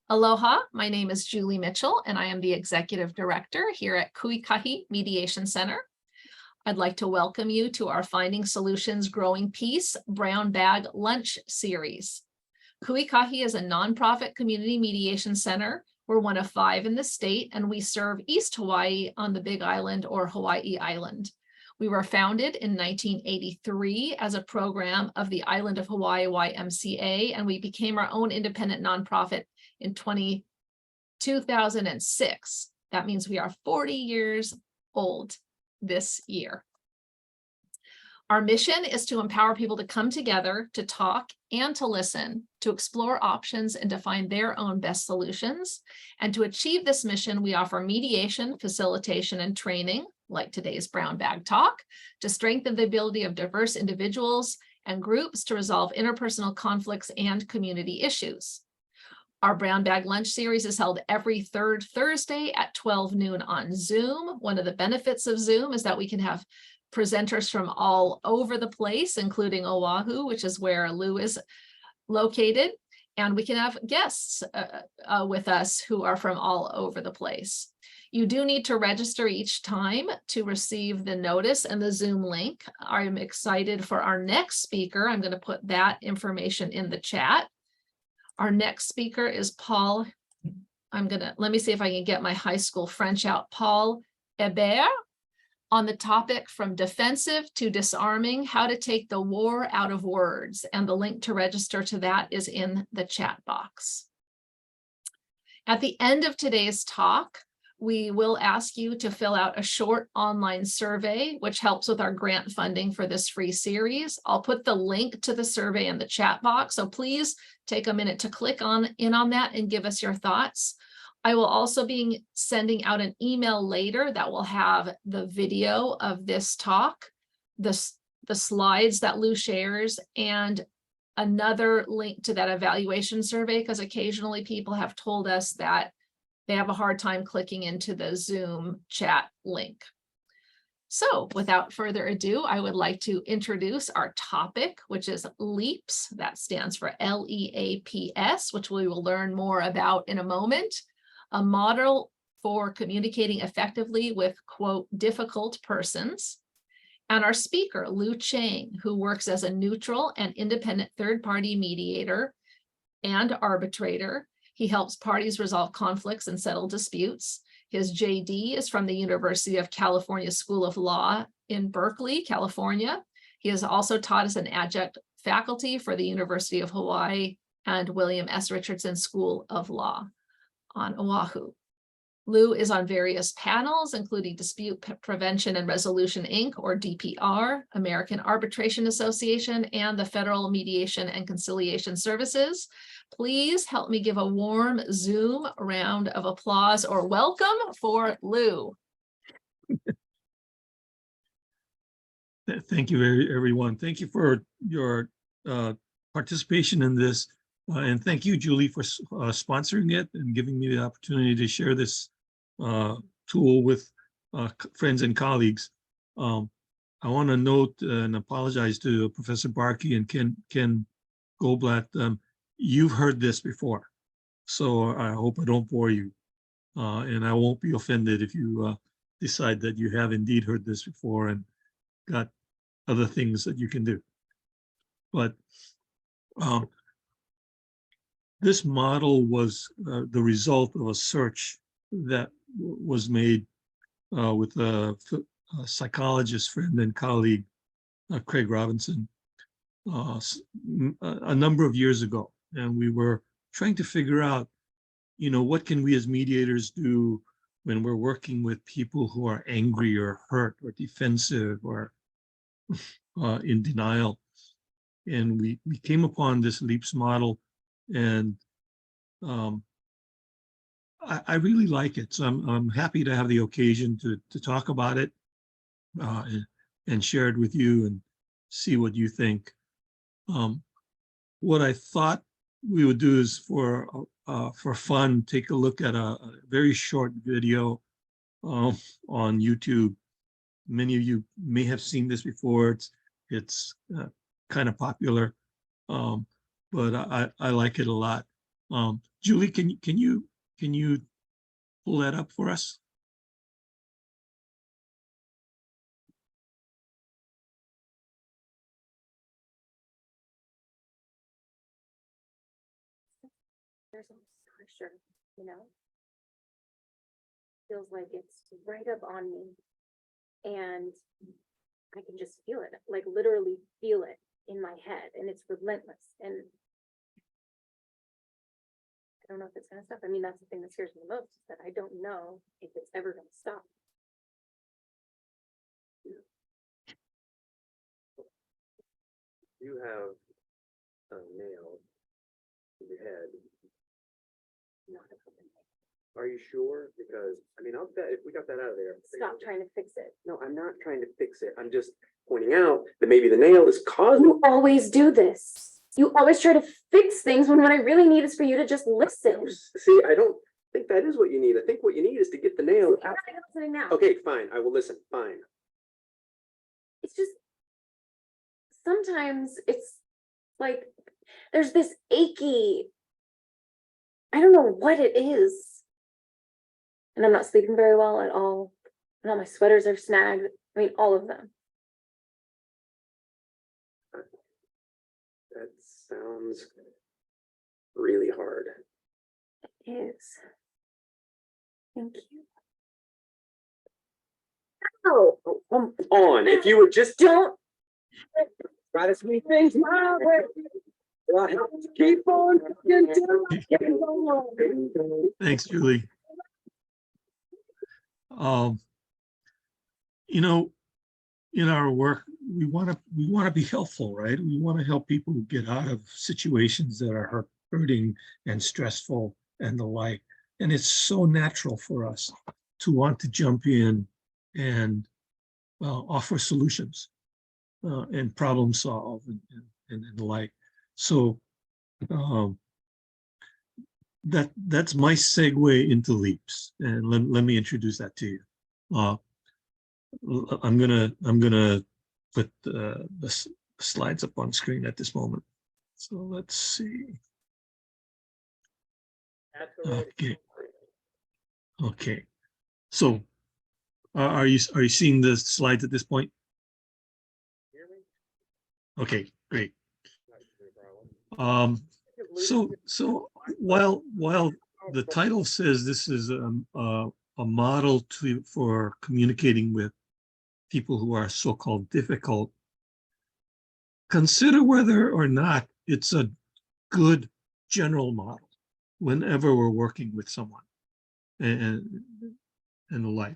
Aloha, my name is Julie Mitchell, and I am the Executive Director here at Ikahi Mediation Center. I'd like to welcome you to our Finding Solutions Growing Peace Brown Bag Lunch series. Ikahi is a nonprofit community mediation center. We're one of 5 in the state, and we serve East Hawaii on the Big Island or Hawaii Island. We were founded in 1983 as a program of the Island of Hawaii YMCA, and we became our own independent nonprofit in 2006. That means we are 40 years old this year. Our mission is to empower people to come together, to talk and to listen, to explore options and to find their own best solutions. And to achieve this mission, we offer mediation, facilitation, and training, like today's Brown Bag Talk, to strengthen the ability of diverse individuals and groups to resolve interpersonal conflicts and community issues. Our Brown Bag Lunch series is held every third Thursday at 12 noon on Zoom. One of the benefits of Zoom is that we can have presenters from all over the place, including Oahu, which is where Lou is located. And we can have guests with us who are from all over the place. You do need to register each time to receive the notice and the Zoom link. I'm excited for our next speaker. I'm going to put that information in the chat. Our next speaker is Paul. Let me see if I can get my high school French out. Paul Hébert, on the topic From Defensive to Disarming, How to Take the War Out of Words. And the link to register to that is in the chat box. At the end of today's talk, we will ask you to fill out a short online survey, which helps with our grant funding for this free series. I'll put the link to the survey in the chat box, so please take a minute to click in on that and give us your thoughts. I will also be sending out an email later that will have the video of this talk, the slides that Lou shares, and another link to that evaluation survey, because occasionally people have told us that they have a hard time clicking into the Zoom chat link. So without further ado, I would like to introduce our topic, which is LEAPS. That stands for LEAPS, which we will learn more about in a moment. A model for communicating effectively with, quote, difficult persons. And our speaker, Lou Chang, who works as a neutral and independent third-party mediator and arbitrator. He helps parties resolve conflicts and settle disputes. His JD is from the University of California School of Law in Berkeley, California. He has also taught as an adjunct faculty for the University of Hawaii and William S. Richardson School of Law on Oahu. Lou is on various panels, including Dispute Prevention and Resolution, Inc., or DPR, American Arbitration Association, and the Federal Mediation and Conciliation Services. Please help me give a warm Zoom round of applause or welcome for Lou. Thank you, everyone. Thank you for your participation in this. And thank you, Julie, for sponsoring it and giving me the opportunity to share this tool with friends and colleagues. I want to note and apologize to Professor Barkey and Ken Goldblatt. You've heard this before, so I hope I don't bore you. And I won't be offended if you decide that you have indeed heard this before and got other things that you can do. But this model was the result of a search that was made with a psychologist friend and colleague, Craig Robinson, a number of years ago. And we were trying to figure out, what can we as mediators do when we're working with people who are angry or hurt or defensive or in denial. And we came upon this LEAPS model, and I really like it. So I'm happy to have the occasion to talk about it and share it with you and see what you think. What I thought we would do is for fun, take a look at a very short video on YouTube. Many of you may have seen this before. It's kind of popular, but I like it a lot. Julie, can you pull that up for us? There's all this pressure, you know? Feels like it's right up on me. And I can just feel it, like literally feel it in my head, and it's relentless. And I don't know if it's gonna stop. I mean, that's the thing that scares me the most, is that I don't know if it's ever gonna stop. You have a nail in your head. Not a problem. Are you sure? Because, I mean, I'll bet if we got that out of there. Stop trying to fix it. No, I'm not trying to fix it. I'm just pointing out that maybe the nail is causing. You always do this. You always try to fix things when what I really need is for you to just listen. See, I don't think that is what you need. I think what you need is to get the nail I'm out. not listening now. Okay, fine. I will listen. Fine. It's just sometimes it's like there's this achy, I don't know what it is. And I'm not sleeping very well at all. And all my sweaters are snagged. I mean, all of them. That sounds really hard. It is. Thank you. Oh, Oh, come on. If you would just don't. try to sweet things my way. Well, I have to keep on. Thanks, Julie. You know, in our work, we want to be helpful, right? We want to help people get out of situations that are hurting and stressful and the like. And it's so natural for us to want to jump in and offer solutions and problem solve and the like. So that's my segue into LEAPS, and let me introduce that to you. I'm gonna put the slides up on screen at this moment. So let's see. Okay. So are you seeing the slides at this point? Okay, great. So while the title says this is a model for communicating with people who are so-called difficult, consider whether or not it's a good general model whenever we're working with someone and the like.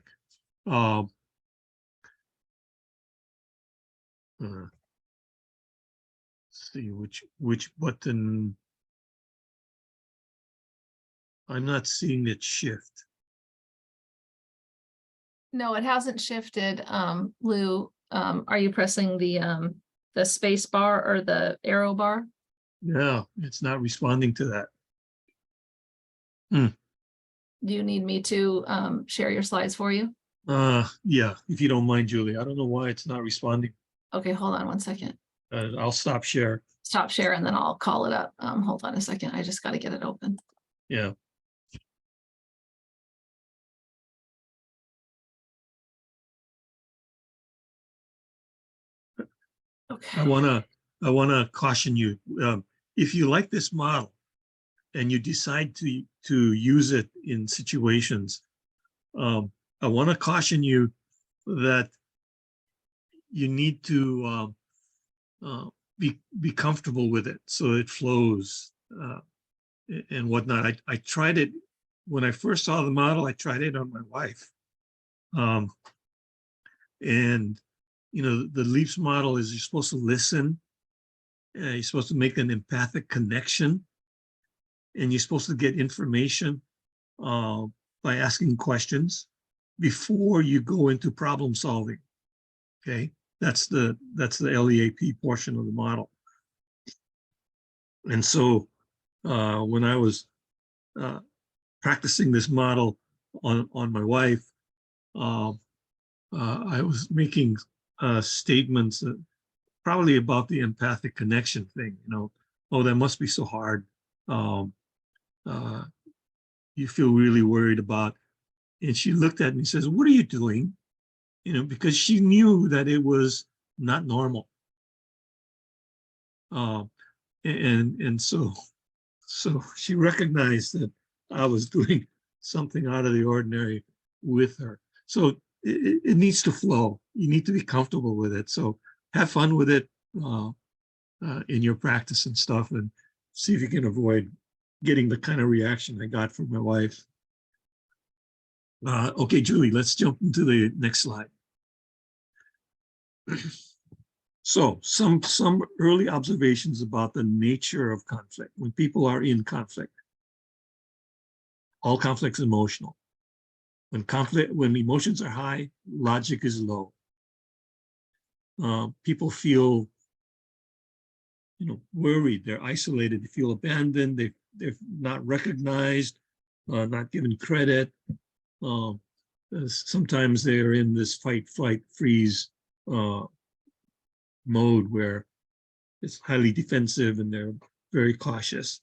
See which button. I'm not seeing it shift. No, it hasn't shifted. Lou, are you pressing the space bar or the arrow bar? No, it's not responding to that. Do you need me to share your slides for you? Yeah, if you don't mind, Julie. I don't know why it's not responding. Okay, hold on one second. I'll stop share. Stop share and then I'll call it up. Hold on a second. I just got to get it open. Yeah. Okay. I wanna caution you. If you like this model and you decide to use it in situations, I want to caution you that you need to be comfortable with it so it flows and whatnot. I tried it when I first saw the model. I tried it on my wife, and you know, the LEAPS model is you're supposed to listen, you're supposed to make an empathic connection, and you're supposed to get information by asking questions before you go into problem solving. Okay, that's the LEAP portion of the model. And so when I was practicing this model on my wife, I was making statements probably about the empathic connection thing. You know, oh, that must be so hard. you feel really worried about. And she looked at me and says, "What are you doing?" You know, because she knew that it was not normal. And so she recognized that I was doing something out of the ordinary with her. So it needs to flow. You need to be comfortable with it. So have fun with it in your practice and stuff, and see if you can avoid getting the kind of reaction I got from my wife. Okay, Julie, let's jump into the next slide. So some early observations about the nature of conflict. When people are in conflict, all conflict's emotional. When emotions are high, logic is low. People feel, worried. They're isolated. They feel abandoned. They're not recognized, not given credit. Sometimes they're in this fight, flight, freeze mode where it's highly defensive and they're very cautious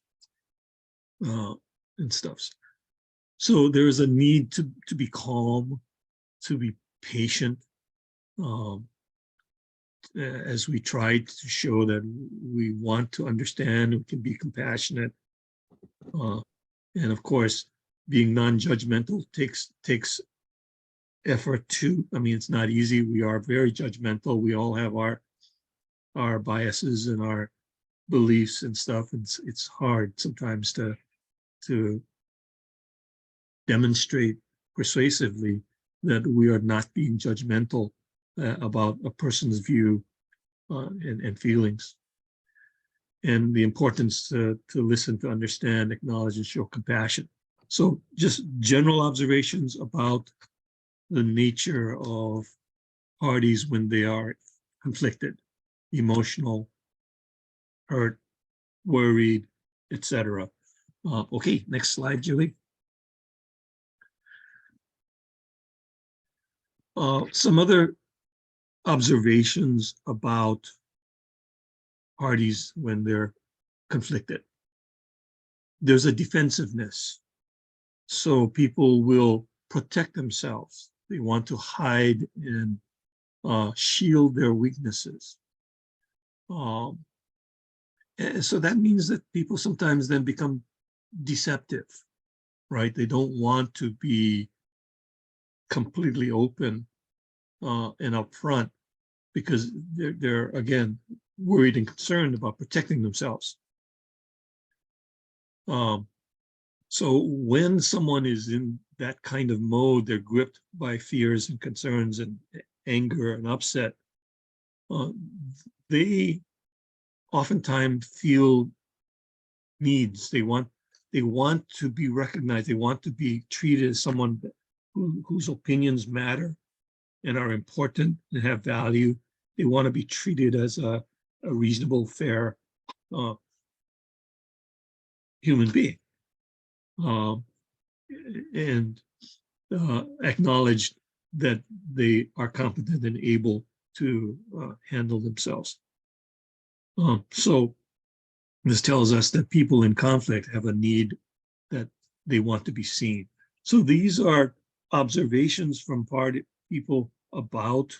and stuff. So there is a need to be calm, to be patient, as we try to show that we want to understand, we can be compassionate. And of course, being non-judgmental takes effort too. I mean, it's not easy. We are very judgmental. We all have our biases and our beliefs and stuff. And it's hard sometimes to demonstrate persuasively that we are not being judgmental about a person's view and feelings. And the importance to listen, to understand, acknowledge, and show compassion. So just general observations about the nature of parties when they are conflicted, emotional, hurt, worried, etc. Okay, next slide, Julie. Some other observations about parties when they're conflicted. There's a defensiveness. So people will protect themselves. They want to hide and shield their weaknesses. And so that means that people sometimes then become deceptive, right? They don't want to be completely open and upfront because they're again worried and concerned about protecting themselves. So when someone is in that kind of mode, they're gripped by fears and concerns and anger and upset. They oftentimes feel needs. They want to be recognized. They want to be treated as someone whose opinions matter and are important and have value. They want to be treated as a reasonable, fair human being, and acknowledge that they are competent and able to handle themselves. So this tells us that people in conflict have a need that they want to be seen. So these are observations from people about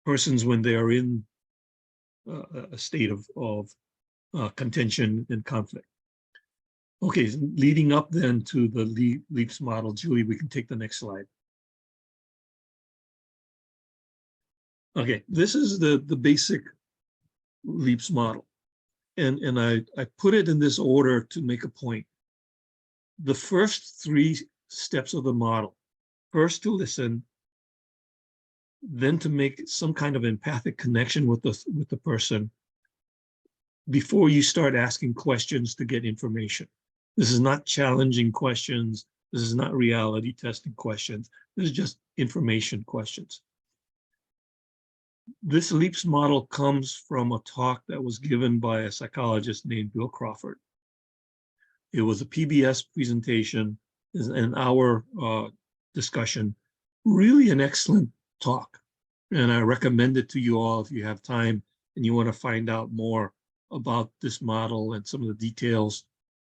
persons when they are in a state of contention and conflict. Okay, leading up then to the LEAPS model, Julie, we can take the next slide. Okay, this is the basic LEAPS model. And I put it in this order to make a point. The first 3 steps of the model, first to listen, then to make some kind of empathic connection with the person before you start asking questions to get information. This is not challenging questions. This is not reality testing questions. This is just information questions. This LEAPS model comes from a talk that was given by a psychologist named Bill Crawford. It was a PBS presentation, an hour discussion, really an excellent talk. And I recommend it to you all if you have time and you want to find out more about this model and some of the details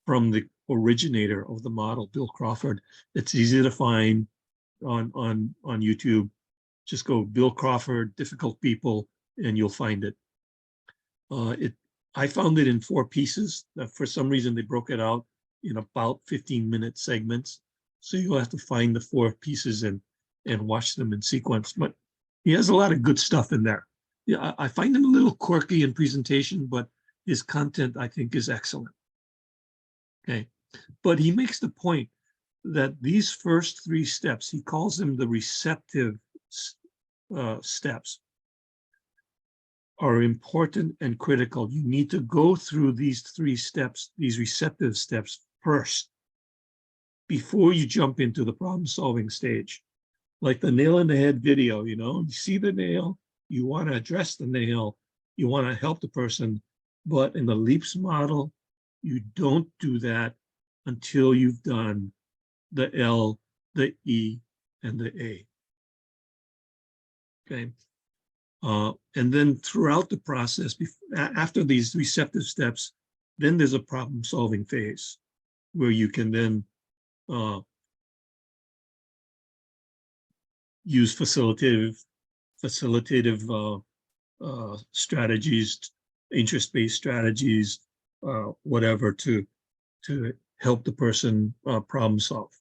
from the originator of the model, Bill Crawford. It's easy to find on YouTube. Just go Bill Crawford, difficult people, and you'll find it. I found it in 4 pieces. For some reason, they broke it out in about 15-minute segments. So you'll have to find the 4 pieces and watch them in sequence. But he has a lot of good stuff in there. Yeah, I find him a little quirky in presentation, but his content, I think, is excellent. Okay, but he makes the point that these first 3 steps, he calls them the receptive steps, are important and critical. You need to go through these 3 steps, these receptive steps first, before you jump into the problem-solving stage. Like the nail in the head video, you know, you see the nail, you want to address the nail, you want to help the person, but in the LEAPS model, you don't do that until you've done the L, the E, and the A. Okay. And then throughout the process, after these receptive steps, then there's a problem-solving phase where you can then use facilitative strategies, interest-based strategies, whatever, to help the person problem solve.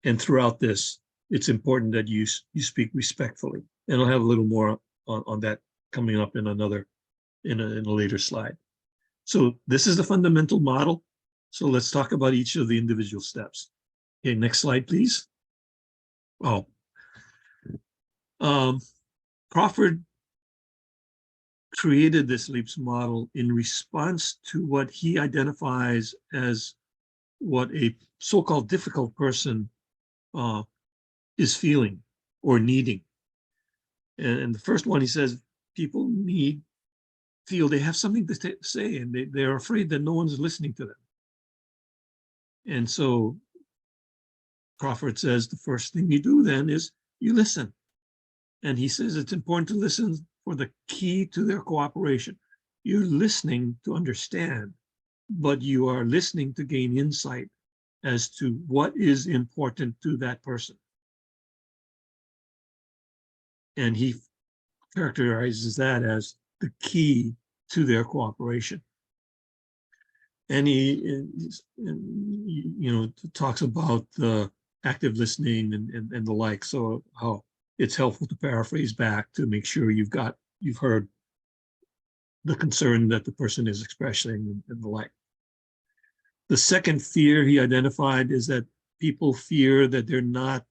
And throughout this, it's important that you speak respectfully. And I'll have a little more on that coming up in a later slide. So this is the fundamental model. So let's talk about each of the individual steps. Okay, next slide, please. Oh, Crawford created this LEAPS model in response to what he identifies as what a so-called difficult person is feeling or needing. And the first one, he says, people feel they have something to say, and they're afraid that no one's listening to them. And so Crawford says the first thing you do then is you listen. And he says it's important to listen for the key to their cooperation. You're listening to understand, but you are listening to gain insight as to what is important to that person. And he characterizes that as the key to their cooperation. And he talks about the active listening and the like. So how it's helpful to paraphrase back to make sure you've heard the concern that the person is expressing and the like. The second fear he identified is that people fear that they're not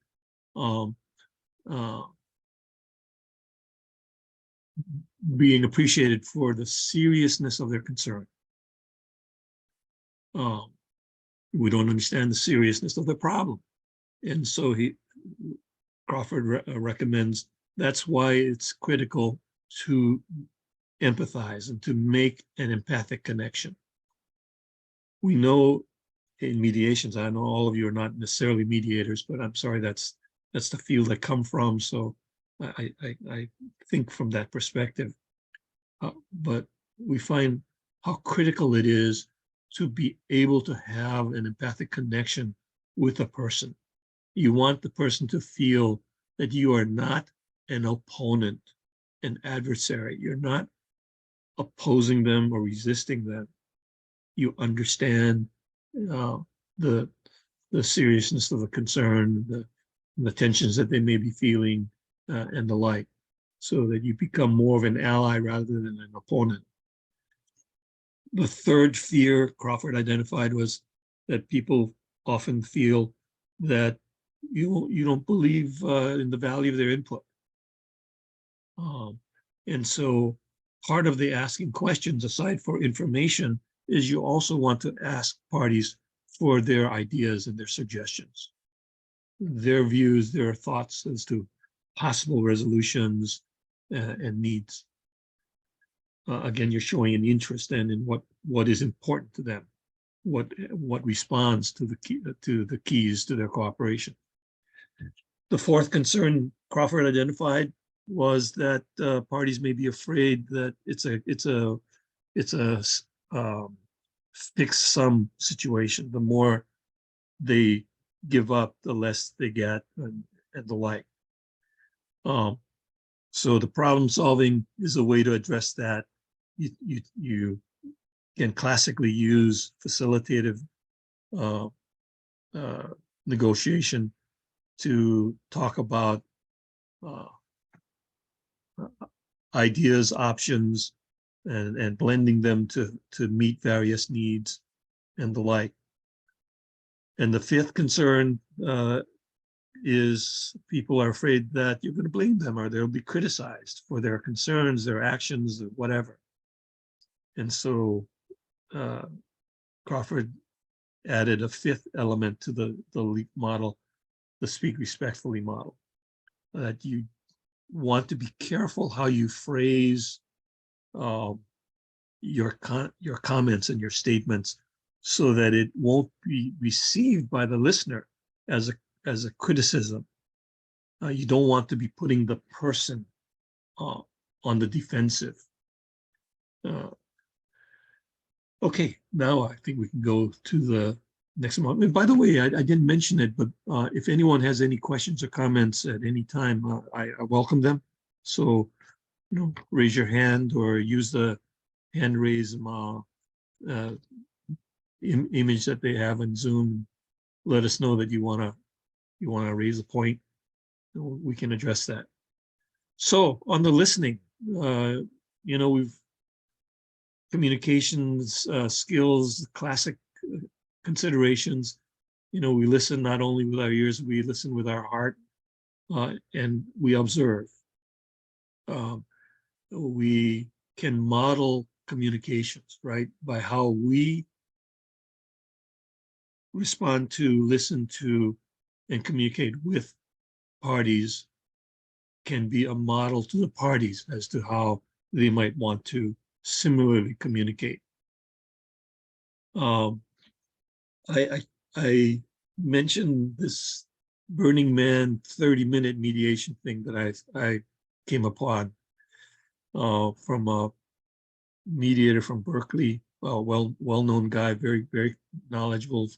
being appreciated for the seriousness of their concern. We don't understand the seriousness of the problem. And so Crawford recommends that's why it's critical to empathize and to make an empathic connection. We know in mediations, I know all of you are not necessarily mediators, but I'm sorry, that's the field I come from. So I think from that perspective. But we find how critical it is to be able to have an empathic connection with a person. You want the person to feel that you are not an opponent, an adversary. You're not opposing them or resisting them. You understand the seriousness of the concern, the tensions that they may be feeling, and the like, so that you become more of an ally rather than an opponent. The third fear Crawford identified was that people often feel that you don't believe in the value of their input. And so part of the asking questions, aside for information, is you also want to ask parties for their ideas and their suggestions, their views, their thoughts as to possible resolutions and needs. Again, you're showing an interest then in what is important to them, what responds to the keys to their cooperation. The fourth concern Crawford identified was that parties may be afraid that it's a fix some situation. The more they give up, the less they get, and the like. So the problem solving is a way to address that. You can classically use facilitative negotiation to talk about ideas, options, and blending them to meet various needs and the like. And the fifth concern is people are afraid that you're going to blame them or they'll be criticized for their concerns, their actions, or whatever. And so Crawford added a fifth element to the LEAP model, the speak respectfully model, that you want to be careful how you phrase your comments and your statements so that it won't be received by the listener as a criticism. You don't want to be putting the person on the defensive. Okay, now I think we can go to the next one. And by the way, I didn't mention it, but if anyone has any questions or comments at any time, I welcome them. So, raise your hand or use the hand raise image that they have in Zoom. Let us know that you want to raise a point. We can address that. So on the listening, we've communications skills, classic considerations. We listen not only with our ears, we listen with our heart, and we observe. We can model communications, right, by how we respond to, listen to, and communicate with parties can be a model to the parties as to how they might want to similarly communicate. I mentioned this Burning Man 30-minute mediation thing that I came upon from a mediator from Berkeley, well-known guy, very, very knowledgeable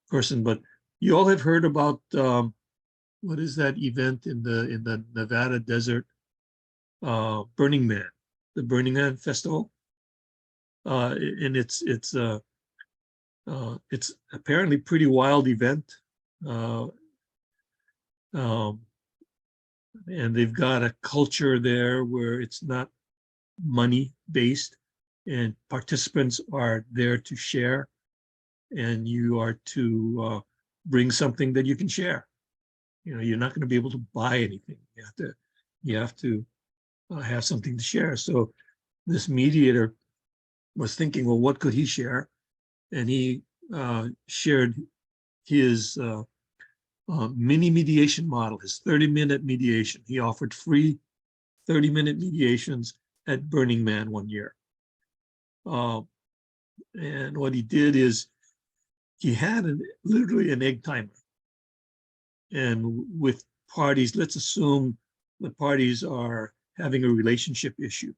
person. But you all have heard about what is that event in the Nevada desert, Burning Man, the Burning Man Festival, and it's apparently pretty wild event, and they've got a culture there where it's not money based, and participants are there to share, and you are to bring something that you can share. You're not going to be able to buy anything. You have to have something to share. So this mediator was thinking, well, what could he share? And he shared his mini mediation model, his 30-minute mediation. He offered free 30-minute mediations at Burning Man one year. And what he did is he had literally an egg timer. And with parties, let's assume the parties are having a relationship issue,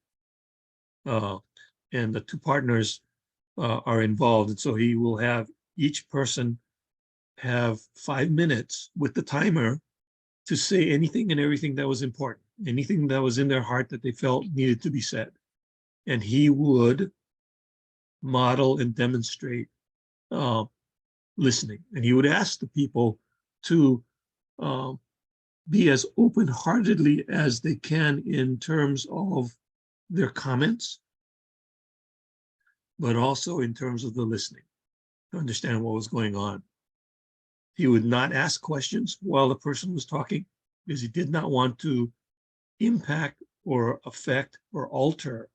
and the two partners are involved. And so he will have each person have 5 minutes with the timer to say anything and everything that was important, anything that was in their heart that they felt needed to be said. And he would model and demonstrate listening. And he would ask the people to be as open-heartedly as they can in terms of their comments, but also in terms of the listening, to understand what was going on. He would not ask questions while the person was talking because he did not want to impact or affect or alter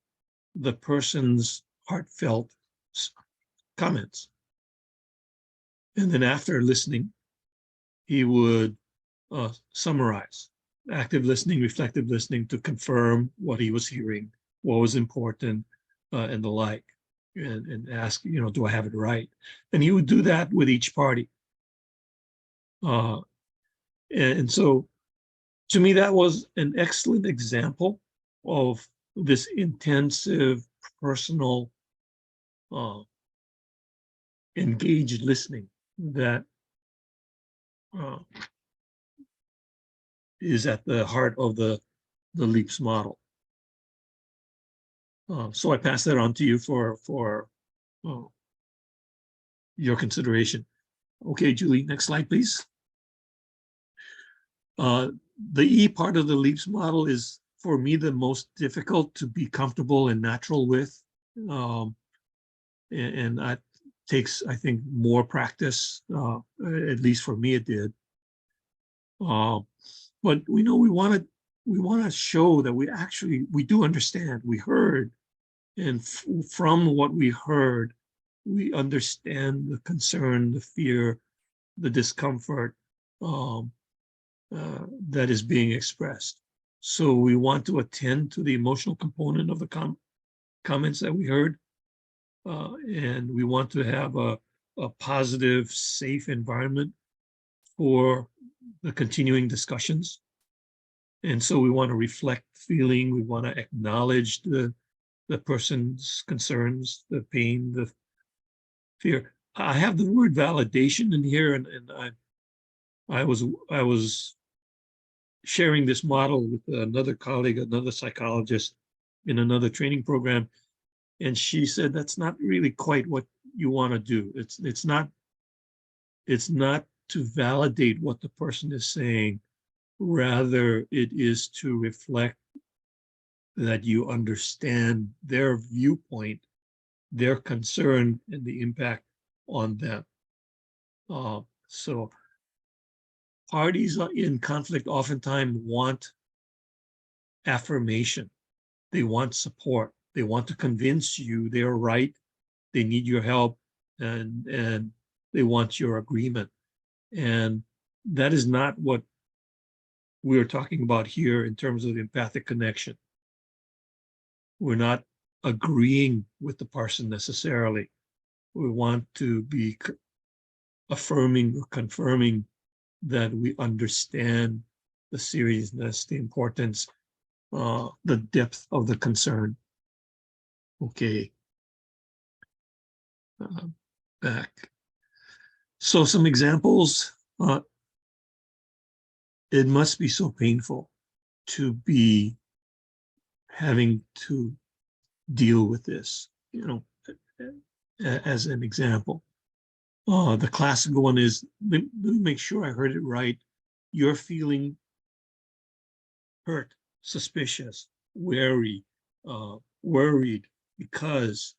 the person's heartfelt comments. And then after listening, he would summarize active listening, reflective listening, to confirm what he was hearing, what was important, and the like, and ask, do I have it right? And he would do that with each party. And so to me, that was an excellent example of this intensive personal engaged listening that is at the heart of the LEAPS model. So I pass that on to you for your consideration. Okay, Julie, next slide, please. The E part of the LEAPS model is, for me, the most difficult to be comfortable and natural with. And that takes, I think, more practice, at least for me it did. But we know we want to show that we do understand, we heard, and from what we heard, we understand the concern, the fear, the discomfort that is being expressed. So we want to attend to the emotional component of the comments that we heard. And we want to have a positive, safe environment for the continuing discussions. And so we want to reflect feeling, we want to acknowledge the person's concerns, the pain, the fear. I have the word validation in here, and I was sharing this model with another colleague, another psychologist in another training program, and she said that's not really quite what you want to do. It's not to validate what the person is saying. Rather, it is to reflect that you understand their viewpoint, their concern, and the impact on them. So parties in conflict oftentimes want affirmation. They want support. They want to convince you they're right. They need your help, and they want your agreement. And that is not what we're talking about here in terms of empathic connection. We're not agreeing with the person necessarily. We want to be affirming or confirming that we understand the seriousness, the importance, the depth of the concern. Okay. Back. So some examples. It must be so painful to be having to deal with this, as an example. The classical one is, let me make sure I heard it right. You're feeling hurt, suspicious, wary, worried because,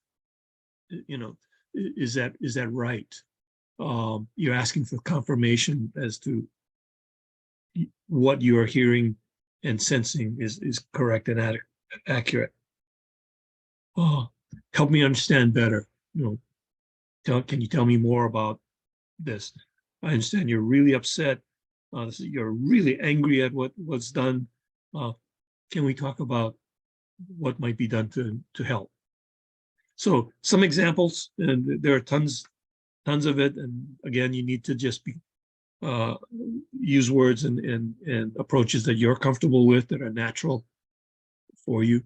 is that right? You're asking for confirmation as to what you are hearing and sensing is correct and accurate. Help me understand better. Can you tell me more about this? I understand you're really upset. You're really angry at what was done. Can we talk about what might be done to help? So some examples, and there are tons of it. And again, you need to just use words and approaches that you're comfortable with, that are natural for you,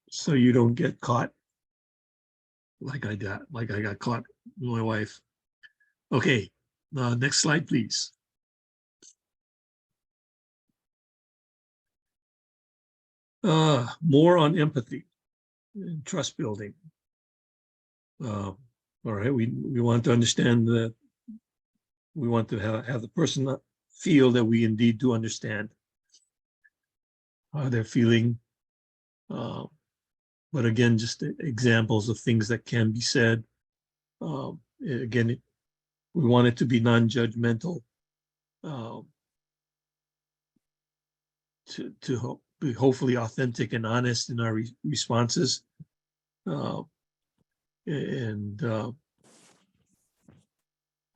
so you don't get caught like I got caught with my wife. Okay, next slide, please. More on empathy and trust building. All right, we want to understand that we want to have the person feel that we indeed do understand how they're feeling. But again, just examples of things that can be said. Again, we want it to be non-judgmental, to be hopefully authentic and honest in our responses, and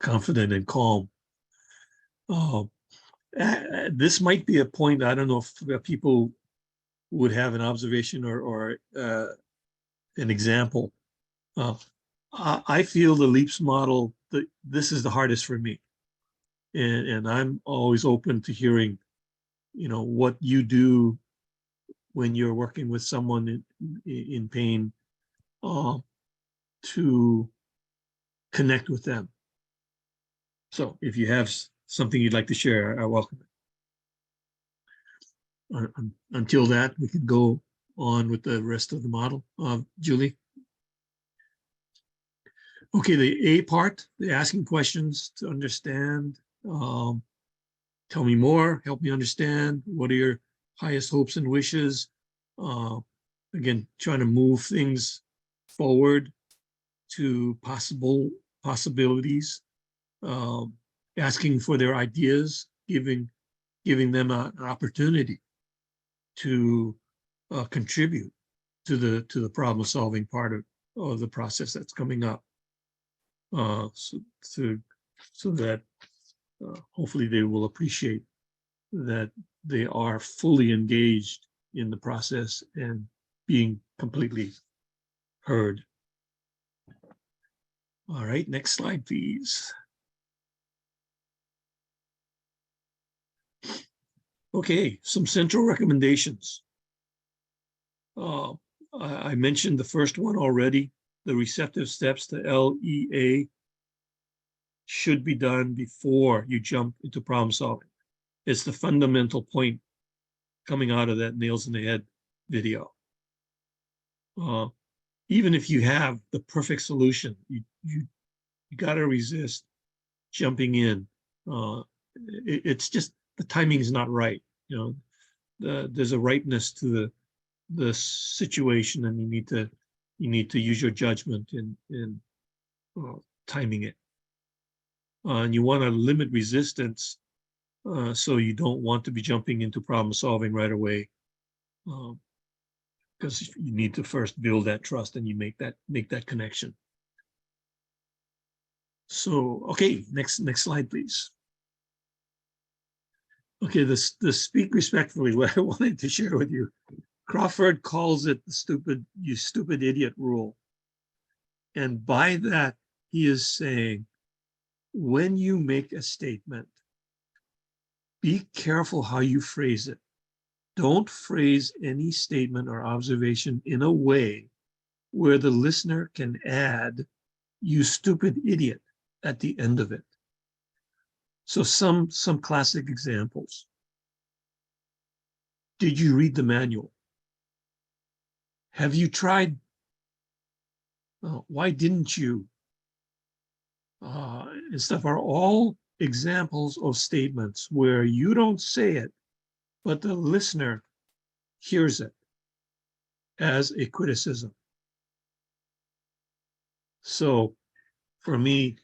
confident and calm. This might be a point, I don't know if people would have an observation or an example. I feel the LEAPS model, this is the hardest for me. And I'm always open to hearing, what you do when you're working with someone in pain, to connect with them. So if you have something you'd like to share, I welcome it. Until that, we can go on with the rest of the model. Julie? Okay, the A part, the asking questions to understand. Tell me more, help me understand. What are your highest hopes and wishes? Again, trying to move things forward to possibilities. Asking for their ideas, giving them an opportunity to contribute to the problem solving part of the process that's coming up. So that hopefully they will appreciate that they are fully engaged in the process and being completely heard. All right, next slide, please. Okay, some central recommendations. I mentioned the first one already. The receptive steps, the LEA, should be done before you jump into problem solving. It's the fundamental point coming out of that Nails in the Head video. Even if you have the perfect solution, you got to resist jumping in. It's just the timing is not right. You know, there's a ripeness to the situation, and you need to use your judgment in timing it. And you want to limit resistance, so you don't want to be jumping into problem solving right away, because you need to first build that trust, and you make that connection. So, okay, next slide, please. Okay, the speak respectfully, what I wanted to share with you. Crawford calls it the you stupid idiot rule. And by that, he is saying, when you make a statement, be careful how you phrase it. Don't phrase any statement or observation in a way where the listener can add, you stupid idiot, at the end of it. So some classic examples. Did you read the manual? Have you tried? Why didn't you? And stuff are all examples of statements where you don't say it, but the listener hears it as a criticism. So for me,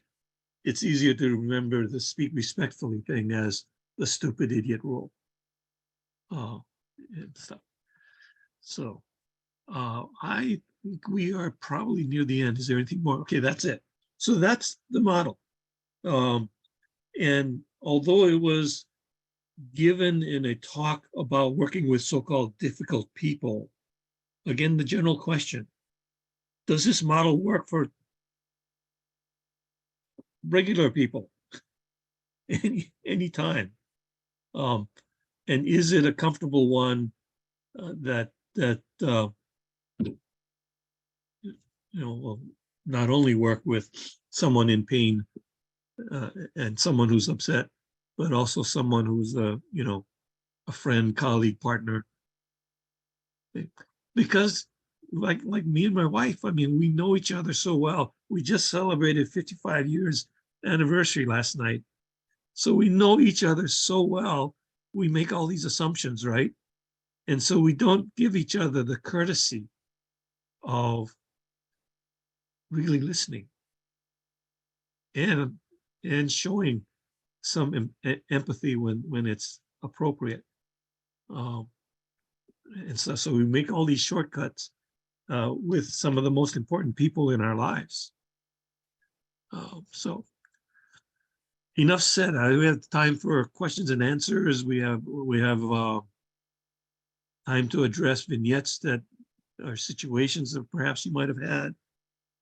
it's easier to remember the speak respectfully thing as the stupid idiot rule. And stuff. So I think we are probably near the end. Is there anything more? Okay, that's it. So that's the model. And although it was given in a talk about working with so-called difficult people, again, the general question, does this model work for regular people anytime? And is it a comfortable one that will not only work with someone in pain and someone who's upset, but also someone who's a friend, colleague, partner? Because like me and my wife, I mean, we know each other so well. We just celebrated 55 years anniversary last night. So we know each other so well, we make all these assumptions, right? And so we don't give each other the courtesy of really listening and showing some empathy when it's appropriate. And so we make all these shortcuts with some of the most important people in our lives. So enough said. We have time for questions and answers. We have time to address vignettes that are situations that perhaps you might have had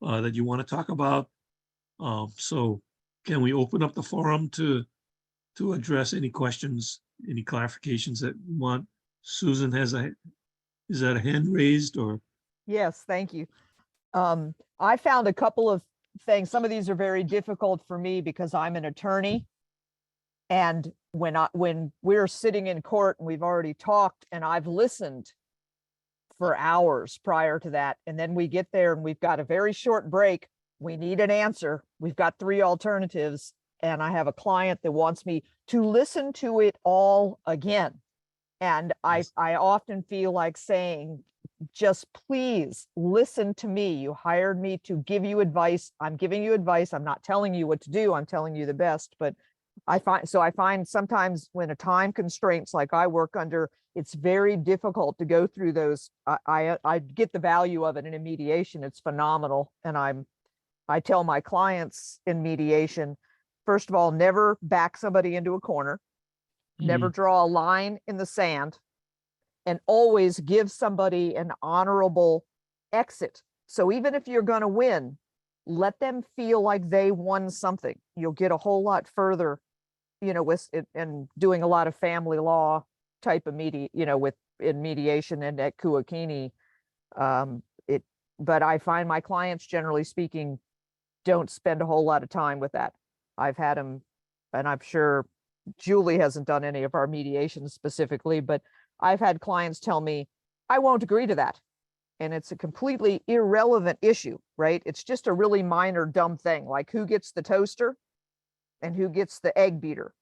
that you want to talk about. So can we open up the forum to address any questions, any clarifications that you want? Susan is that a hand raised or? Yes, thank you. I found a couple of things. Some of these are very difficult for me because I'm an attorney. And when we're sitting in court and we've already talked and I've listened for hours prior to that, and then we get there and we've got a very short break, we need an answer. We've got 3 alternatives, and I have a client that wants me to listen to it all again. And I often feel like saying, just please listen to me. You hired me to give you advice. I'm giving you advice. I'm not telling you what to do. I'm telling you the best. But I find sometimes when a time constraints like I work under, it's very difficult to go through those. I get the value of it in a mediation. It's phenomenal. And I tell my clients in mediation, first of all, never back somebody into a corner. Never draw a line in the sand, and always give somebody an honorable exit. So even if you're going to win, let them feel like they won something. You'll get a whole lot further, with it, and doing a lot of family law type of in mediation and at Kuakini. But I find my clients, generally speaking, don't spend a whole lot of time with that. I've had them, and I'm sure Julie hasn't done any of our mediations specifically, but I've had clients tell me, I won't agree to that. And it's a completely irrelevant issue, right? It's just a really minor, dumb thing, like who gets the toaster and who gets the egg beater.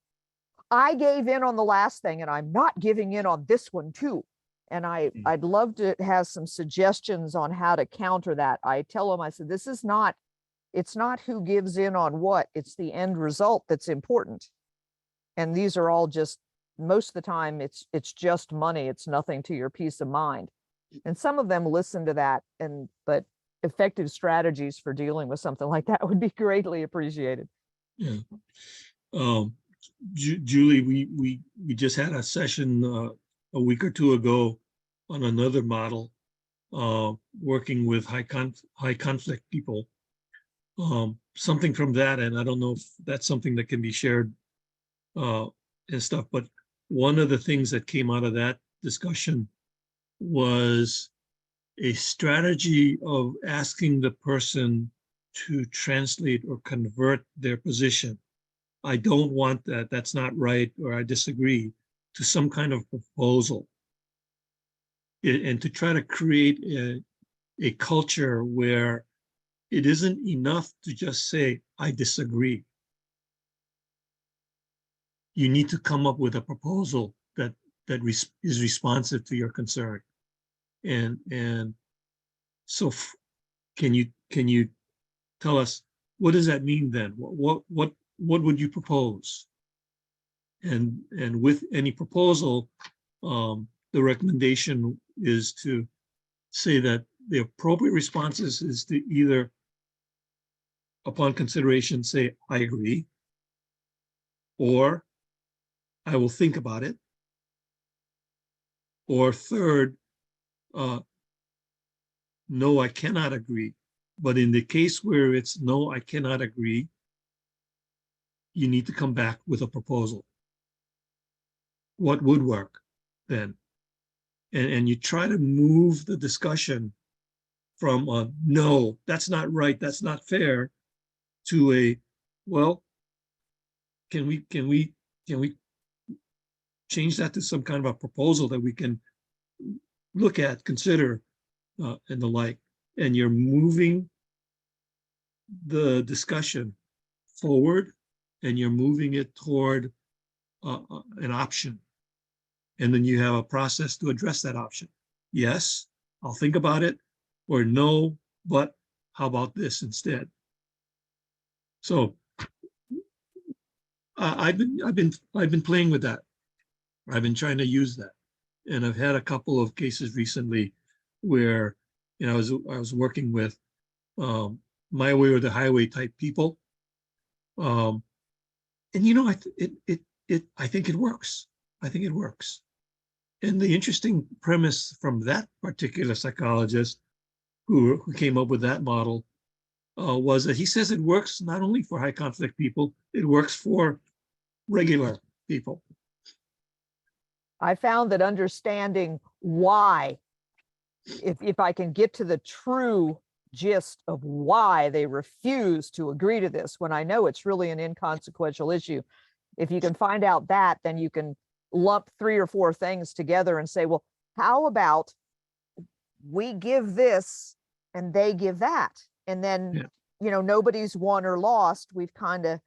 I gave in on the last thing, and I'm not giving in on this one too. And I'd love to have some suggestions on how to counter that. I tell them, I said, it's not who gives in on what, it's the end result that's important. And these are all just, most of the time, it's just money. It's nothing to your peace of mind. And some of them listen to that, but effective strategies for dealing with something like that would be greatly appreciated. Yeah. Julie, we just had a session a week or 2 ago on another model, working with high conflict people. Something from that, and I don't know if that's something that can be shared and stuff, but one of the things that came out of that discussion was a strategy of asking the person to translate or convert their position. I don't want that, that's not right, or I disagree, to some kind of proposal. And to try to create a culture where it isn't enough to just say, I disagree. You need to come up with a proposal that is responsive to your concern. And so can you tell us, what does that mean then? What would you propose? And with any proposal, the recommendation is to say that the appropriate responses is to either, upon consideration, say, I agree, or I will think about it, or third, no, I cannot agree. But in the case where it's no, I cannot agree, you need to come back with a proposal. What would work then? And you try to move the discussion from a no, that's not right, that's not fair, to a, well, can we change that to some kind of a proposal that we can look at, consider, and the like. And you're moving the discussion forward, and you're moving it toward an option. And then you have a process to address that option. Yes, I'll think about it, or no, but how about this instead? So I've been playing with that. I've been trying to use that, and I've had a couple of cases recently where, I was working with my way or the highway type people, and I think it works. I think it works. And the interesting premise from that particular psychologist who came up with that model was that he says it works not only for high conflict people, it works for regular people. I found that understanding why, if I can get to the true gist of why they refuse to agree to this, when I know it's really an inconsequential issue. If you can find out that, then you can lump 3 or 4 things together and say, well, how about we give this and they give that? And then, Yeah. you know, nobody's won or lost. We've kind of,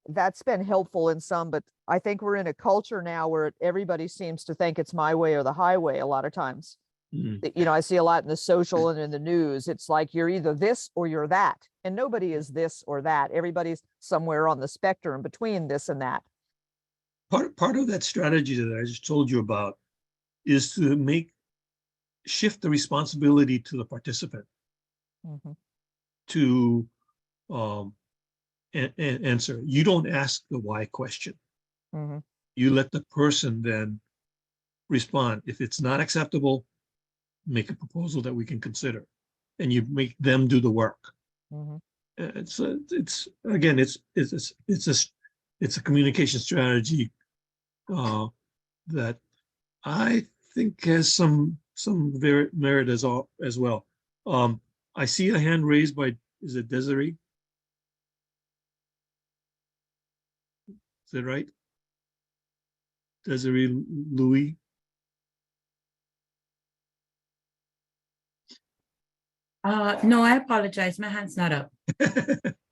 that's been helpful in some, but I think we're in a culture now where everybody seems to think it's my way or the highway a lot of times. Mm. You know, I see a lot in the social and in the news. It's like you're either this or you're that. And nobody is this or that. Everybody's somewhere on the spectrum between this and that. Part of that strategy that I just told you about is to shift the responsibility to the participant Mhm. to answer. You don't ask the why question. Mhm. You let the person then respond. If it's not acceptable, make a proposal that we can consider, and you make them do the work. Mhm. It's again, it's a communication strategy that I think has some merit as well. I see a hand raised by, is it Desiree? Is that right? Desiree Louis? No, I apologize. My hand's not up.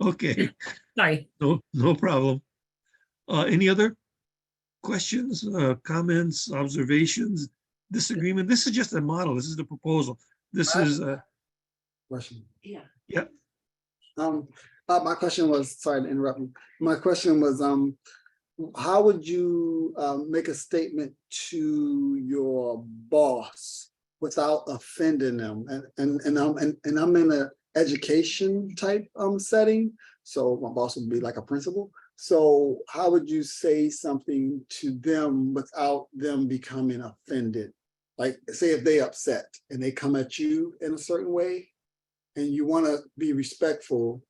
Okay, Sorry. no problem. Any other questions, comments, observations, disagreement? This is just a model. This is the proposal. This is Question. Yeah. My question was, sorry to interrupt you. My question was, how would you make a statement to your boss without offending them? And I'm in an education type setting, so my boss would be like a principal. So how would you say something to them without them becoming offended? Like, say if they upset and they come at you in a certain way, and you want to be respectful,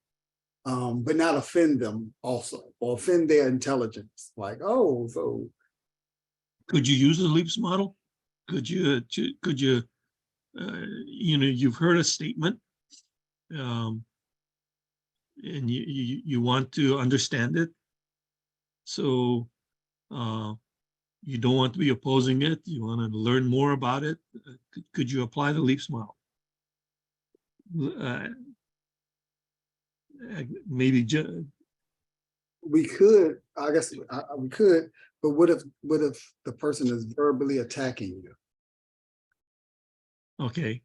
but not offend them also, or offend their intelligence. Like, oh, so. could you use the LEAPS model? Could you, you've heard a statement, and you want to understand it. So you don't want to be opposing it. You want to learn more about it. Could you apply the LEAPS model? Maybe We could, I guess we could, but what if the person is verbally attacking you? okay.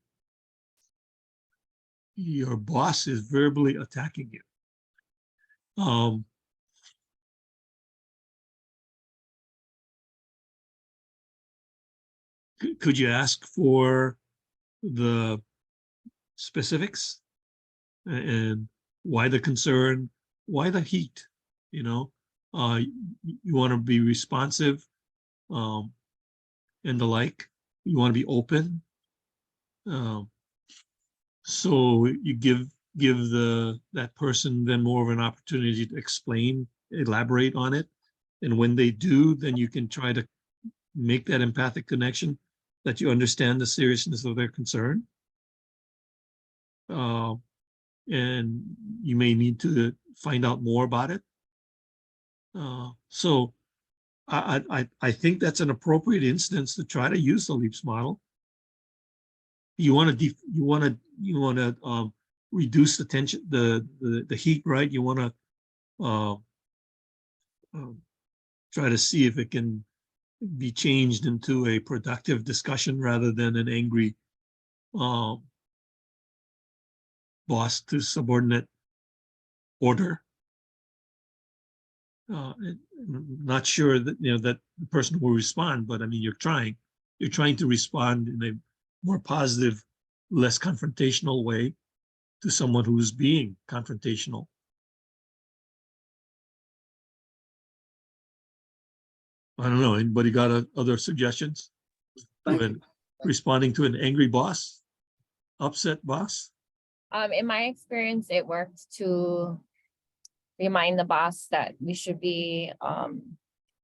Your boss is verbally attacking you. Could you ask for the specifics and why the concern, why the heat? You know, you want to be responsive, and the like. You want to be open. So you give that person then more of an opportunity to explain, elaborate on it. And when they do, then you can try to make that empathic connection that you understand the seriousness of their concern. And you may need to find out more about it. So I think that's an appropriate instance to try to use the LEAPS model. You want to reduce the tension, the heat, right? You want to try to see if it can be changed into a productive discussion rather than an angry boss to subordinate order. Not sure that that the person will respond, but I mean you're trying to respond in a more positive, less confrontational way to someone who's being confrontational. I don't know. Anybody got other suggestions? Thank you. Responding to an angry boss, upset boss? In my experience, it worked to remind the boss that we should be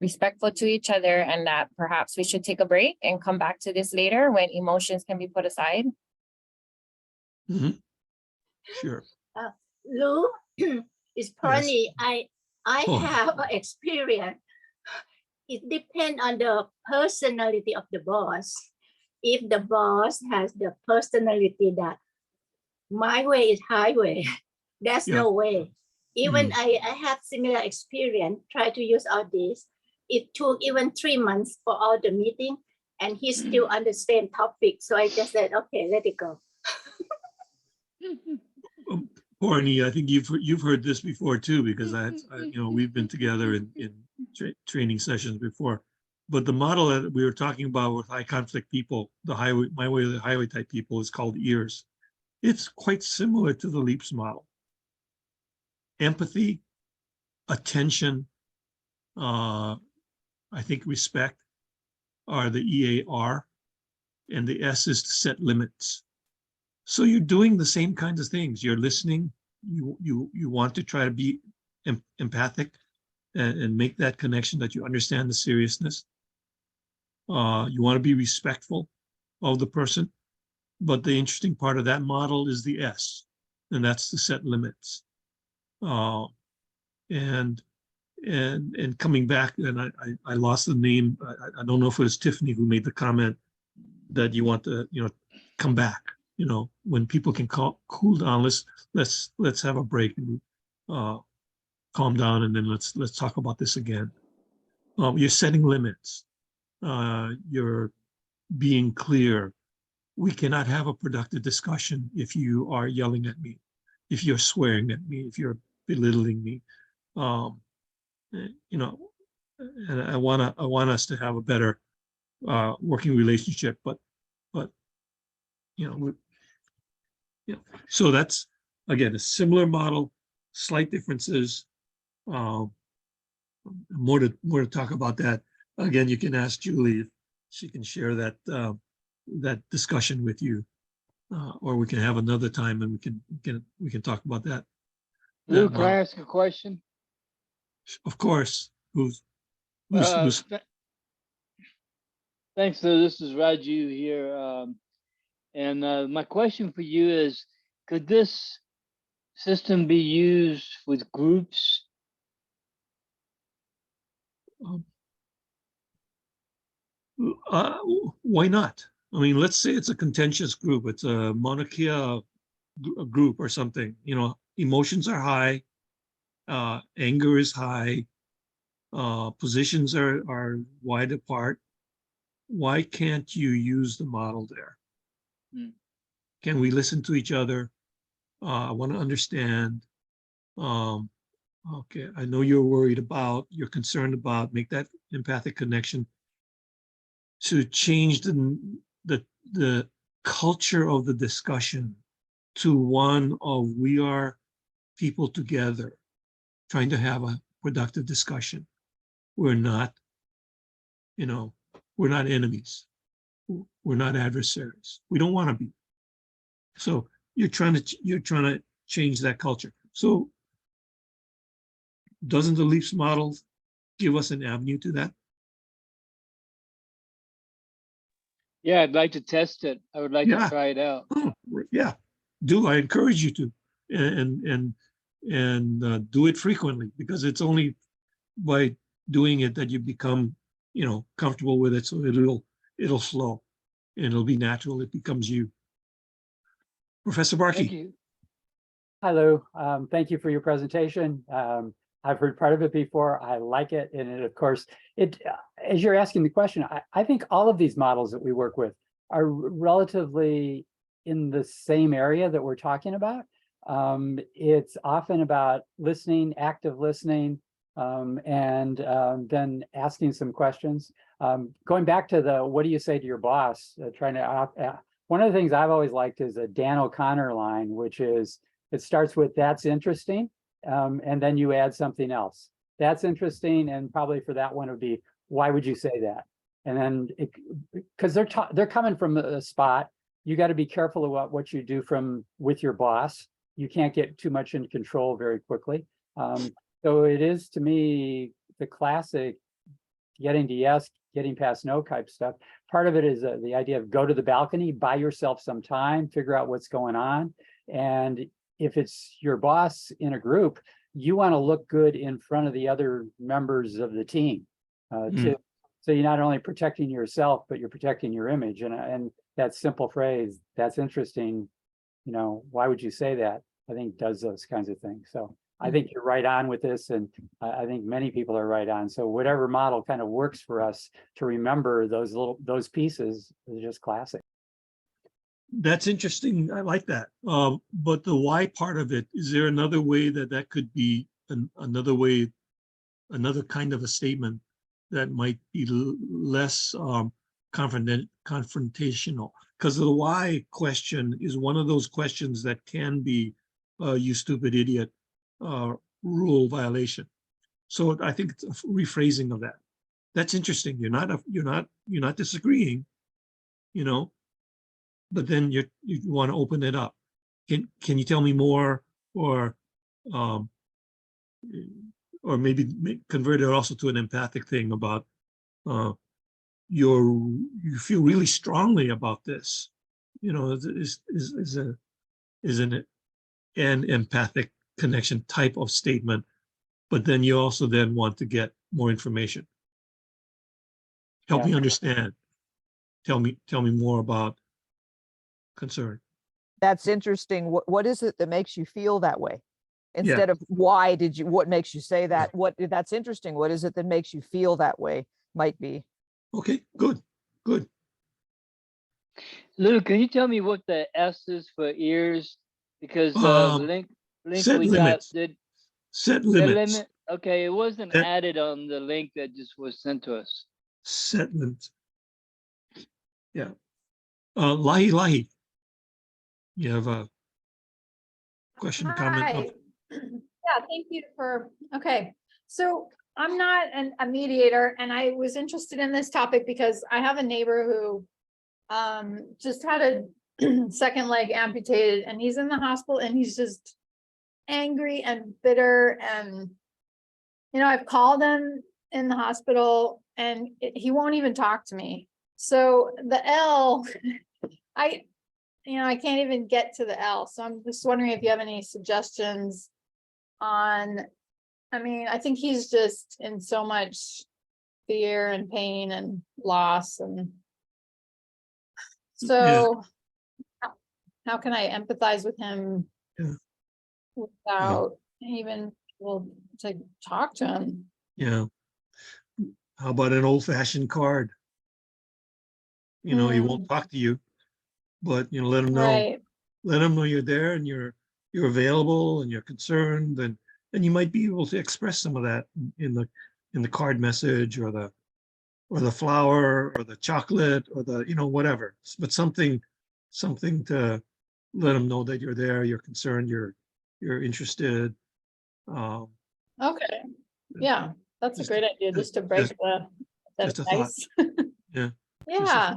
respectful to each other and that perhaps we should take a break and come back to this later when emotions can be put aside. Mm-hmm. Sure. Lou, it's funny. I Oh. have an experience. It depends on the personality of the boss. If the boss has the personality that my way is highway, there's Yeah. no way. Even I have similar experience, try to use all this. It took even 3 months for all the meeting, and he's still on the same topic. So I just said, okay, let it go. Barney, I think you've heard this before too, because we've been together in training sessions before. But the model that we were talking about with high conflict people, the highway, my way of the highway type people, is called EARS. It's quite similar to the LEAPS model. Empathy, attention, I think respect are the EAR, and the S is to set limits. So you're doing the same kinds of things. You're listening. You want to try to be empathic and make that connection that you understand the seriousness. You want to be respectful of the person. But the interesting part of that model is the S, and that's to set limits. And coming back, and I lost the name. I don't know if it was Tiffany who made the comment that you want to come back. When people can cool down, let's have a break and calm down, and then let's talk about this again. You're setting limits. You're being clear. We cannot have a productive discussion if you are yelling at me, if you're swearing at me, if you're belittling me. And I want us to have a better working relationship, but so that's, again, a similar model, slight differences. More to talk about that. Again, you can ask Julie if she can share that that discussion with you, or we can have another time and we can talk about that. Lou, can I ask a question? Of course. Thanks, Lou. This is Raju here. And my question for you is, could this system be used with groups? Why not? I mean, let's say it's a contentious group. It's a monarchia group or something. Emotions are high, anger is high, positions are wide apart. Why can't you use the model there? Can we listen to each other? I want to understand. Okay, I know you're worried about, you're concerned about, make that empathic connection to change the culture of the discussion to one of we are people together trying to have a productive discussion. We're not, we're not enemies. We're not adversaries. We don't want to be. So you're trying to change that culture. So doesn't the LEAPS model give us an avenue to that? Yeah, I'd like to test it. I would like to try it out. Oh, yeah, I encourage you to, and do it frequently, because it's only by doing it that you become, comfortable with it. So it'll flow and it'll be natural. It becomes you. Professor Barkey. Thank you. Hi, Lou. Thank you for your presentation. I've heard part of it before. I like it. And it, of course, as you're asking the question, I think all of these models that we work with are relatively in the same area that we're talking about. It's often about listening, active listening, and then asking some questions. Going back to the, what do you say to your boss? One of the things I've always liked is a Dan O'Connor line, which is, it starts with, that's interesting. And then you add something else. That's interesting. And probably for that one, it would be, why would you say that? And then, because they're coming from a spot, you got to be careful about what you do with your boss. You can't get too much into control very quickly. So it is, to me, the classic getting to yes, getting past no type stuff. Part of it is the idea of go to the balcony, buy yourself some time, figure out what's going on. And if it's your boss in a group, you want to look good in front of the other members of the team. So you're not only protecting yourself, but you're protecting your image. And that simple phrase, that's interesting. You know, why would you say that? I think does those kinds of things. So I think you're right on with this, and I think many people are right on. So whatever model kind of works for us to remember those pieces is just classic. That's interesting. I like that. But the why part of it, is there another way that could be another way, another kind of a statement that might be less confrontational? Because the why question is one of those questions that can be you stupid idiot rule violation. So I think it's a rephrasing of that. That's interesting. You're not disagreeing, you know, but then you want to open it up. Can you tell me more, or maybe convert it also to an empathic thing about you feel really strongly about this, you know, is an empathic connection type of statement, but then you also then want to get more information. Help me understand. Tell me more about concern. That's interesting. What is it that makes you feel that way? Instead of what makes you say that? That's interesting. What is it that makes you feel that way? Might be. Okay, good. Lou, can you tell me what the S is for ears? Because the link set we limits. got did Set limits. limit. Okay, it wasn't added on the link that just was sent to us. Set limits. Yeah. Lahi, you have a question, comment? Hi. Yeah, thank you for, okay. So I'm not a mediator, and I was interested in this topic because I have a neighbor who just had a second leg amputated, and he's in the hospital, and he's just angry and bitter. And, you know, I've called him in the hospital and he won't even talk to me. So the L, I can't even get to the L. So I'm just wondering if you have any suggestions on, I mean, I think he's just in so much fear and pain and loss. And so how can I empathize with him without even able to talk to him? Yeah. How about an old-fashioned card? You know, he won't talk to you, but you know, let him know. Right. Let him know you're there and you're available and you're concerned, and you might be able to express some of that in the card message, or the flower, or the chocolate, or the, you know, whatever. But something to let him know that you're there, you're concerned, you're interested. Okay. Yeah, that's a great idea, just to break just a ice. Yeah. Yeah.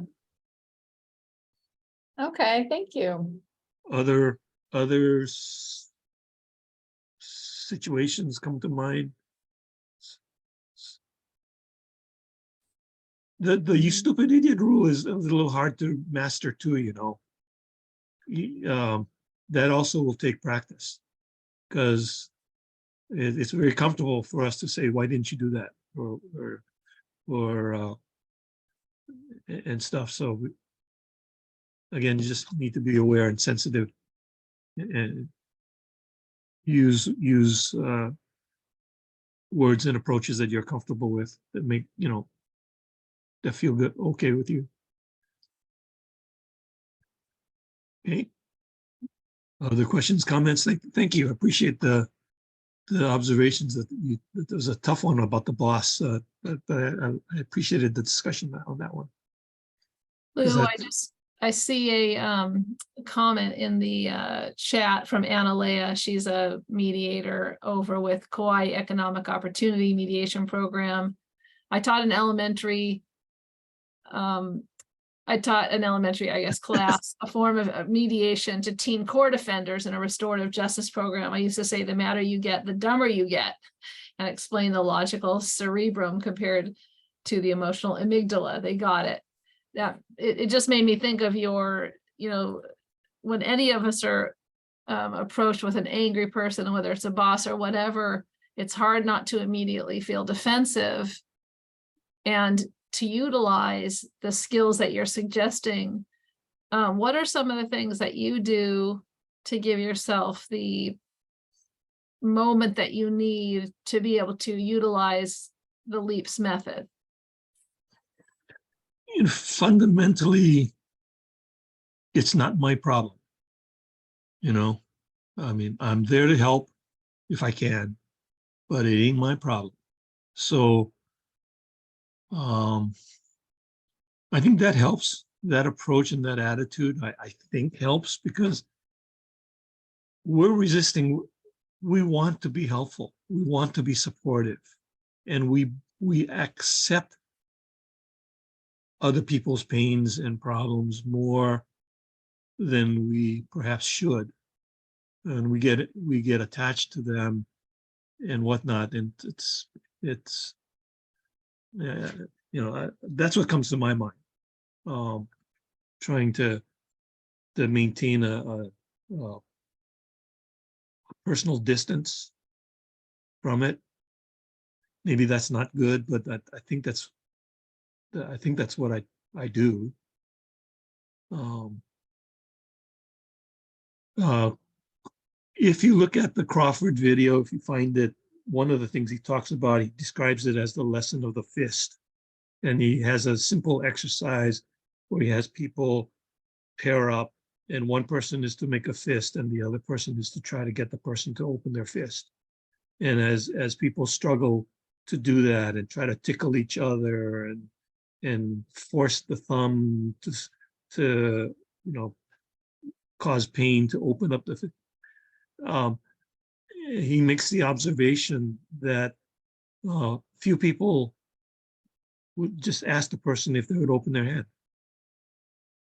Okay, thank you. Other situations come to mind. The you stupid idiot rule is a little hard to master too, you know. That also will take practice, because it's very comfortable for us to say, why didn't you do that, or and stuff. So again, you just need to be aware and sensitive, and use words and approaches that you're comfortable with, that make, you know, that feel good, okay with you. Okay. Other questions, comments? Thank you. I appreciate the observations that that was a tough one about the boss, but I appreciated the discussion on that one. Lou, I see a comment in the chat from Anna Leah. She's a mediator over with Kauai Economic Opportunity Mediation Program. I taught an elementary, I guess, class, a form of mediation to teen court offenders in a restorative justice program. I used to say, the madder you get, the dumber you get, and explain the logical cerebrum compared to the emotional amygdala. They got it. That it just made me think of your, you know, when any of us are approached with an angry person, whether it's a boss or whatever, it's hard not to immediately feel defensive. And to utilize the skills that you're suggesting, what are some of the things that you do to give yourself the moment that you need to be able to utilize the LEAPS method? Fundamentally, it's not my problem. I mean, I'm there to help if I can, but it ain't my problem. So I think that helps. That approach and that attitude, I think helps, because we're resisting. We want to be helpful. We want to be supportive, and we accept other people's pains and problems more than we perhaps should, and we get attached to them and whatnot. And it's that's what comes to my mind. Trying to maintain a personal distance from it. Maybe that's not good, but I think that's what I do. If you look at the Crawford video, if you find it, one of the things he talks about, he describes it as the lesson of the fist. And he has a simple exercise where he has people pair up, and one person is to make a fist and the other person is to try to get the person to open their fist. And as people struggle to do that and try to tickle each other and force the thumb to cause pain to open up the fist, he makes the observation that few people would just ask the person if they would open their hand.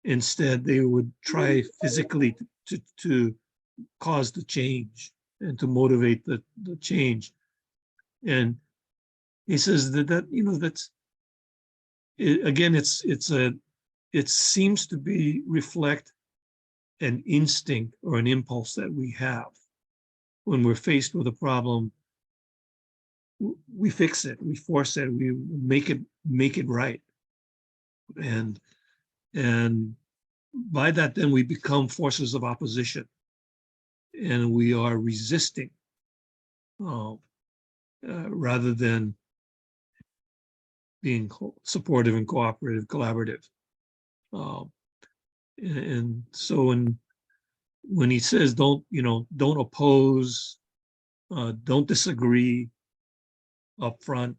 Instead, they would try physically to cause the change and to motivate the change. And he says that's again, it seems to be reflect an instinct or an impulse that we have. When we're faced with a problem, we fix it, we force it, we make it right. And by that, then we become forces of opposition, and we are resisting rather than being supportive and cooperative, collaborative. And so when he says don't oppose, don't disagree up front,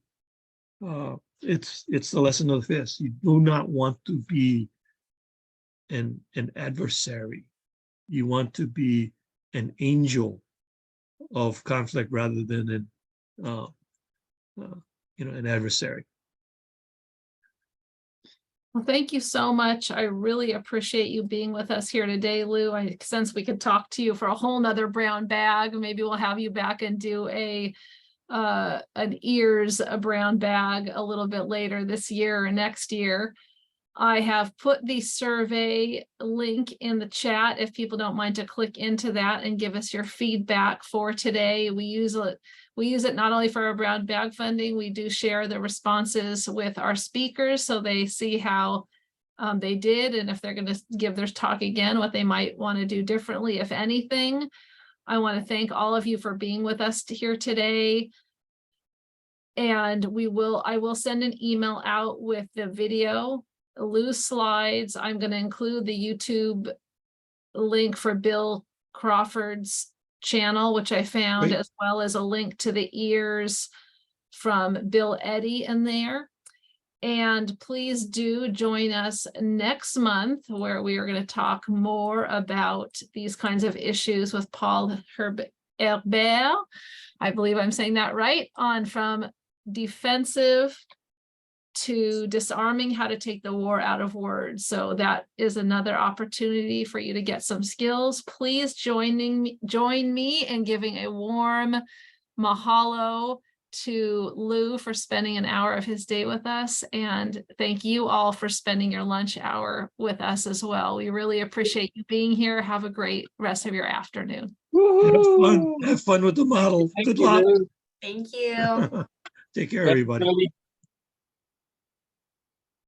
it's the lesson of the fist. You do not want to be an adversary. You want to be an angel of conflict rather than an adversary. Well, thank you so much. I really appreciate you being with us here today, Lou. I sense we could talk to you for a whole nother brown bag. Maybe we'll have you back and do an ears, a brown bag a little bit later this year or next year. I have put the survey link in the chat if people don't mind to click into that and give us your feedback for today. We use it not only for our brown bag funding, we do share the responses with our speakers so they see how they did, and if they're going to give their talk again, what they might want to do differently, if anything. I want to thank all of you for being with us here today. And I will send an email out with the video, Lou's slides. I'm going to include the YouTube link for Bill Crawford's channel, which I found, Great. as well as a link to the ears from Bill Eddy in there. And please do join us next month, where we are going to talk more about these kinds of issues with Paul Herbert. I believe I'm saying that right, on from defensive to disarming, how to take the war out of words. So that is another opportunity for you to get some skills. Please join me in giving a warm mahalo to Lou for spending an hour of his day with us. And thank you all for spending your lunch hour with us as well. We really appreciate you being here. Have a great rest of your afternoon. Have fun with the model. Thank Good you, luck. Lou. Thank you. Take care, everybody.